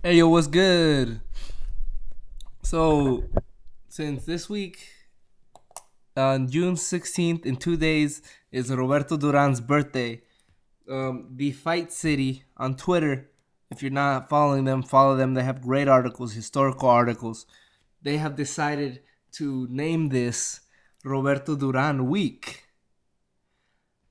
Hey, yo, what's good? So, since this week, on June 16th, in 2 days, is Roberto Duran's birthday, the Fight City on Twitter, if you're not following them, follow them. They have great articles, historical articles. They have decided to name this Roberto Duran Week.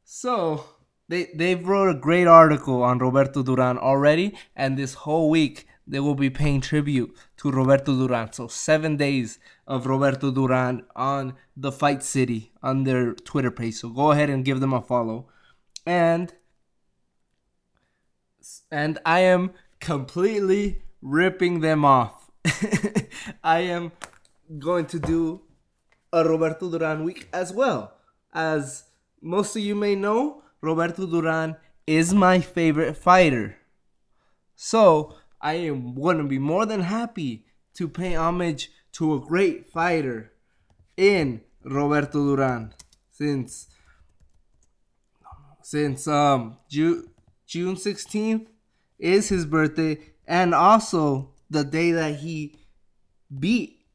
So, they've wrote a great article on Roberto Duran already, and this whole week they will be paying tribute to Roberto Duran. So 7 days of Roberto Duran on the Fight City on their Twitter page. So go ahead and give them a follow. And I am completely ripping them off. I am going to do a Roberto Duran week as well. As most of you may know, Roberto Duran is my favorite fighter. So I am going to be more than happy to pay homage to a great fighter in Roberto Duran since June 16th is his birthday, and also the day that beat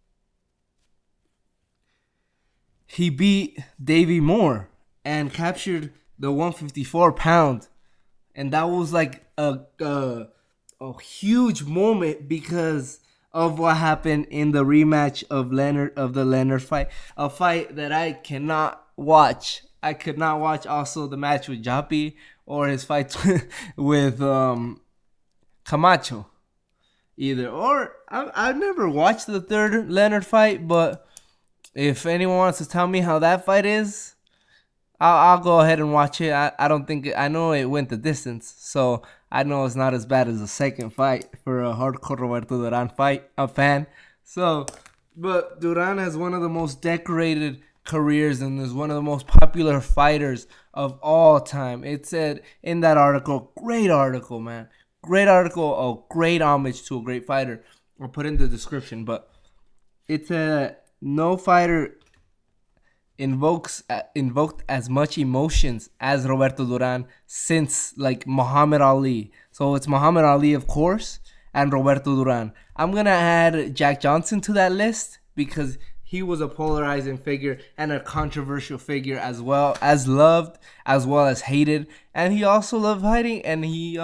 he beat Davey Moore and captured the 154-pound, and that was like a huge moment because of what happened in the rematch of the Leonard fight, a fight that I cannot watch. I could not watch also the match with Japi or his fight with Camacho either. Or I've never watched the third Leonard fight, but if anyone wants to tell me how that fight is, I'll go ahead and watch it. I don't think I know it went the distance, so I know it's not as bad as the second fight for a hardcore Roberto Duran fan. So, but Duran has one of the most decorated careers and is one of the most popular fighters of all time. It said in that article, great article, man, great article, a great homage to a great fighter. I'll put in the description, but it's no fighter invoked as much emotions as Roberto Duran since like Muhammad Ali. So it's Muhammad Ali, of course, and Roberto Duran. I'm gonna add Jack Johnson to that list because he was a polarizing figure and a controversial figure, as well as loved as well as hated, and he also loved fighting, and he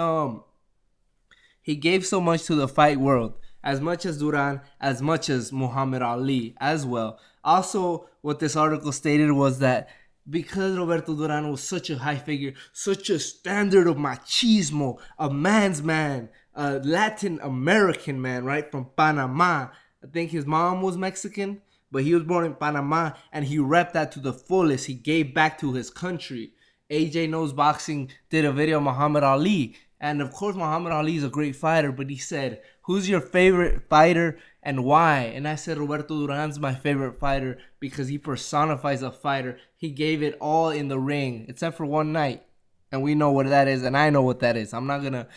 gave so much to the fight world, as much as Duran, as much as Muhammad Ali as well. Also, what this article stated was that because Roberto Duran was such a high figure, such a standard of machismo, a man's man, a Latin American man, right, from Panama. I think his mom was Mexican, but he was born in Panama, and he repped that to the fullest. He gave back to his country. AJ Knows Boxing did a video on Muhammad Ali, and of course Muhammad Ali is a great fighter, but he said, who's your favorite fighter and why? And I said Roberto Duran's my favorite fighter because he personifies a fighter. He gave it all in the ring, except for one night, and we know what that is, and I know what that is. I'm not gonna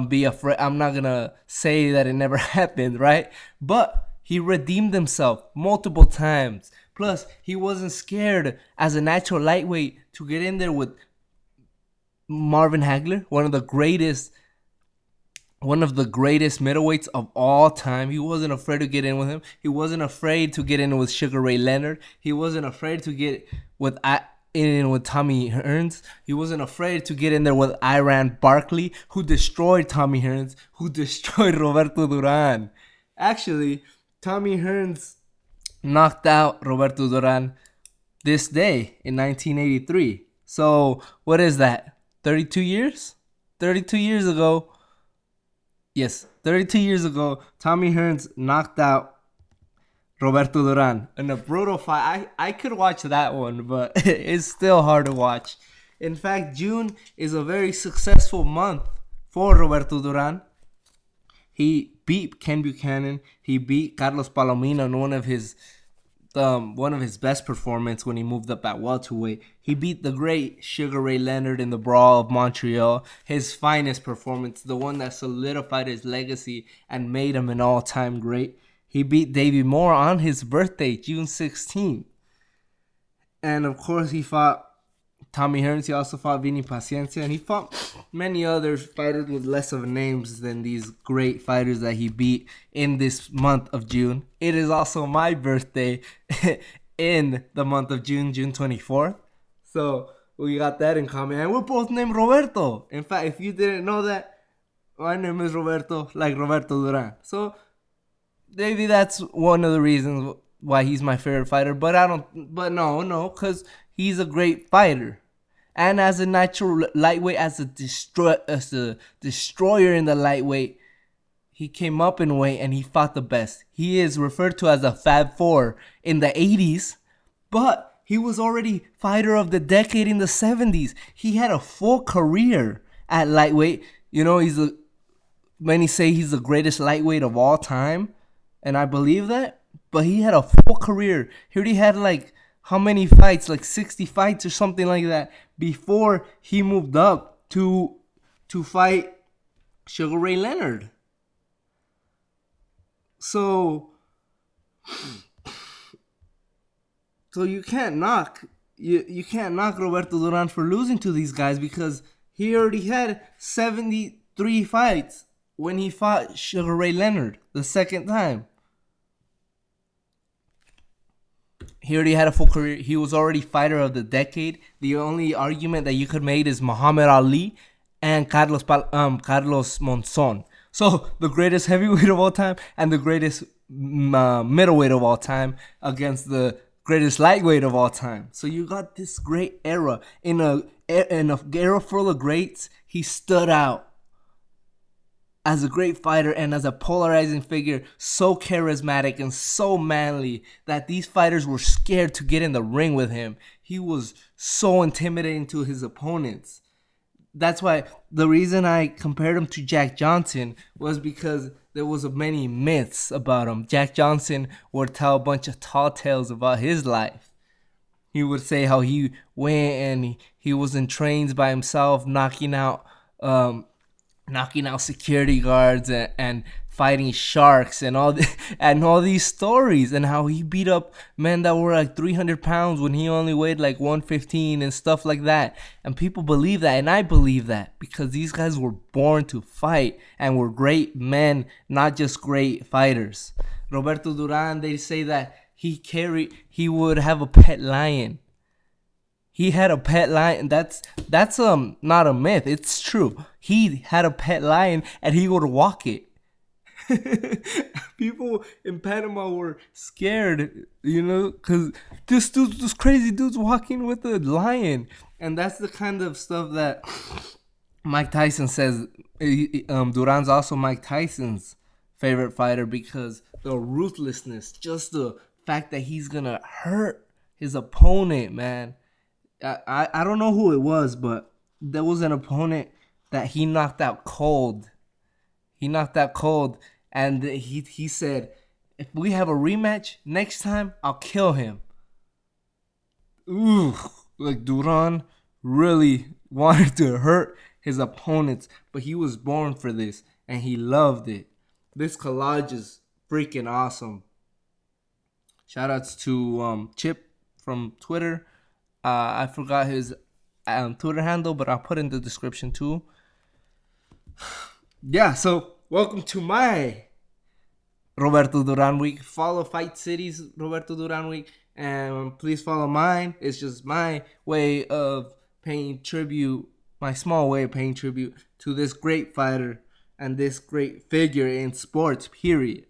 be afraid. I'm not gonna say that it never happened, right? But he redeemed himself multiple times. Plus, he wasn't scared as a natural lightweight to get in there with Marvin Hagler, one of the greatest middleweights of all time. He wasn't afraid to get in with him. He wasn't afraid to get in with Sugar Ray Leonard. He wasn't afraid to get in with Tommy Hearns. He wasn't afraid to get in there with Iran Barkley, who destroyed Tommy Hearns, who destroyed Roberto Duran. Actually, Tommy Hearns knocked out Roberto Duran this day in 1983. So, what is that? 32 years? 32 years ago. Yes, 32 years ago, Tommy Hearns knocked out Roberto Duran in a brutal fight. I could watch that one, but it's still hard to watch. In fact, June is a very successful month for Roberto Duran. He beat Ken Buchanan. He beat Carlos Palomino in one of his best performances when he moved up at welterweight. He beat the great Sugar Ray Leonard in the Brawl of Montreal, his finest performance, the one that solidified his legacy and made him an all-time great. He beat Davey Moore on his birthday, June 16th. And of course, he fought Tommy Hearns. He also fought Vinny Paciencia, and he fought many other fighters with less of names than these great fighters that he beat in this month of June. It is also my birthday in the month of June, June 24th. So we got that in common, and we're both named Roberto. In fact, if you didn't know that, my name is Roberto, like Roberto Duran. So maybe that's one of the reasons why he's my favorite fighter. But no, because he's a great fighter. And as a natural lightweight, as a destroyer in the lightweight, he came up in weight and he fought the best. He is referred to as a Fab Four in the 80s, but he was already fighter of the decade in the 70s. He had a full career at lightweight. You know, many say he's the greatest lightweight of all time, and I believe that. But he had a full career. He already had like how many fights? Like 60 fights or something like that before he moved up to fight Sugar Ray Leonard. So you can't knock you can't knock Roberto Duran for losing to these guys, because he already had 73 fights when he fought Sugar Ray Leonard the second time. He already had a full career. He was already fighter of the decade. The only argument that you could make is Muhammad Ali and Carlos Monzon. So the greatest heavyweight of all time and the greatest middleweight of all time against the greatest lightweight of all time. So you got this great era. In a era full of greats, he stood out as a great fighter and as a polarizing figure, so charismatic and so manly that these fighters were scared to get in the ring with him. He was so intimidating to his opponents. That's why the reason I compared him to Jack Johnson was because there was many myths about him. Jack Johnson would tell a bunch of tall tales about his life. He would say how he went and he was in trains by himself, knocking out security guards and fighting sharks and all these stories, and how he beat up men that were like 300 pounds when he only weighed like 115 and stuff like that. And people believe that, and I believe that, because these guys were born to fight and were great men, not just great fighters. Roberto Duran, they say that he would have a pet lion. He had a pet lion. That's not a myth. It's true. He had a pet lion and he would walk it. People in Panama were scared, because this crazy dude's walking with a lion. And that's the kind of stuff that Mike Tyson says. Duran's also Mike Tyson's favorite fighter, because the ruthlessness, just the fact that he's gonna hurt his opponent, man. I don't know who it was, but there was an opponent that he knocked out cold. And he said, if we have a rematch next time, I'll kill him. Ooh, like Duran really wanted to hurt his opponents, but he was born for this and he loved it. This collage is freaking awesome. Shoutouts to Chip from Twitter. I forgot his Twitter handle, but I'll put it in the description too. Yeah, so welcome to my Roberto Duran week. Follow Fight City's Roberto Duran week, and please follow mine. It's just my way of paying tribute, my small way of paying tribute to this great fighter and this great figure in sports, period.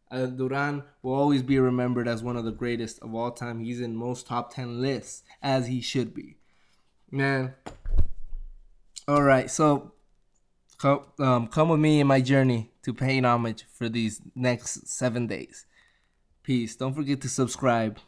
Duran will always be remembered as one of the greatest of all time. He's in most top 10 lists, as he should be. Man. All right, so come with me in my journey to paying homage for these next 7 days. Peace. Don't forget to subscribe.